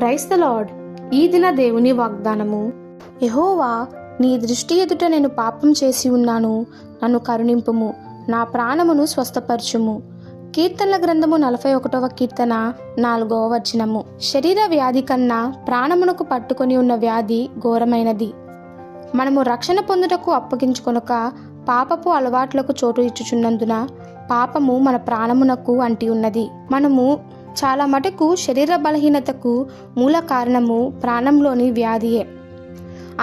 Praise the lord. ఈ దిన దేవుని వాగ్దానము. యెహోవా, నీ దృష్టి ఎదుట నేను పాపం చేసి ఉన్నాను, నన్ను కరుణింపుము, నా ప్రాణమును స్వస్థపరచుము. కీర్తనల గ్రంథము 41వ కీర్తన 4వ వచనము. శరీర వ్యాధి కన్నా ప్రాణమునకు పట్టుకొని ఉన్న వ్యాధి ఘోరమైనది. మనము రక్షణ పొందుటకు అప్పగించుకొనక పాపపు అలవాట్లకు చోటు ఇచ్చుచున్నందున పాపము మన ప్రాణమునకు అంటి ఉన్నది. మనము చాలా మటుకు శరీర బలహీనతకు మూల కారణము ప్రాణంలోని వ్యాధియే.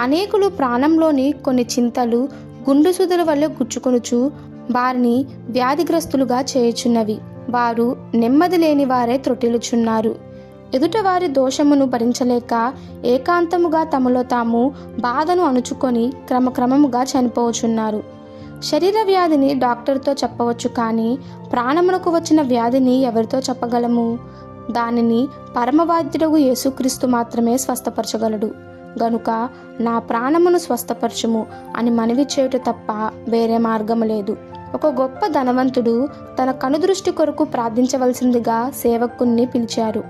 అనేకులు ప్రాణంలోని కొన్ని చింతలు గుండు సుదుల వల్ల గుచ్చుకొనుచు వారిని వ్యాధిగ్రస్తులుగా చేయుచున్నవి. వారు నెమ్మది లేని వారే త్రొట్టిల్లుచున్నారు. ఎదుట వారి దోషమును భరించలేక ఏకాంతముగా తమలో తాము బాధను అణుచుకొని క్రమక్రమముగా చనిపోవచున్నారు. శరీర వ్యాధిని డాక్టర్తో చెప్పవచ్చు, కానీ ప్రాణమునకు వచ్చిన వ్యాధిని ఎవరితో చెప్పగలము? దానిని పరమవాద్యుడగు యేసుక్రీస్తు మాత్రమే స్వస్థపరచగలడు. గనుక నా ప్రాణమును స్వస్థపరచుము అని మనవి చేయుట తప్ప వేరే మార్గము లేదు. ఒక గొప్ప ధనవంతుడు తన కనుదృష్టి కొరకు ప్రార్థించవలసిందిగా సేవకుణ్ణి పిలిచారు.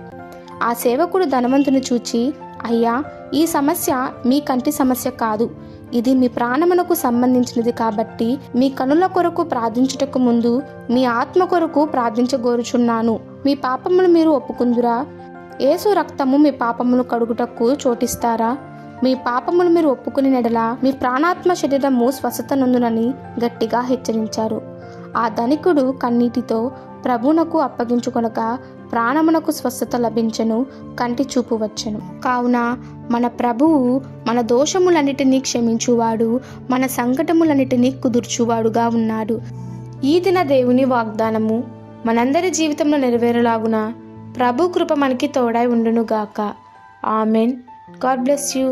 ఆ సేవకుడు ధనవంతుని చూచి, అయ్యా, ఈ సమస్య మీ కంటి సమస్య కాదు, ఇది మీ ప్రాణమునకు సంబంధించినది. కాబట్టి మీ కనుల కొరకు ప్రార్థించుటకు ముందు మీ ఆత్మ కొరకు ప్రార్థించగోరుచున్నాను. మీ పాపములు మీరు ఒప్పుకుందురా? యేసు రక్తము మీ పాపములు కడుగుటకు చోటిస్తారా? మీ పాపములు మీరు ఒప్పుకుని నెడలా మీ ప్రాణాత్మ శరీరము స్వస్థత నొందునని గట్టిగా హెచ్చరించారు. ఆ ధనికుడు కన్నీటితో ప్రభువునకు అప్పగించుకొనక ప్రాణమునకు స్వస్థత లభించెను, కంటి చూపు వచ్చెను. కావున మన ప్రభువు మన దోషములన్నిటినీ క్షమించువాడు, మన సంకటములన్నిటినీ కుదుర్చువాడుగా ఉన్నాడు. ఈ దిన దేవుని వాగ్దానము మనందరి జీవితంలో నెరవేరులాగున ప్రభు కృప మనకి తోడై ఉండునుగాక. ఆమెన్. God bless you.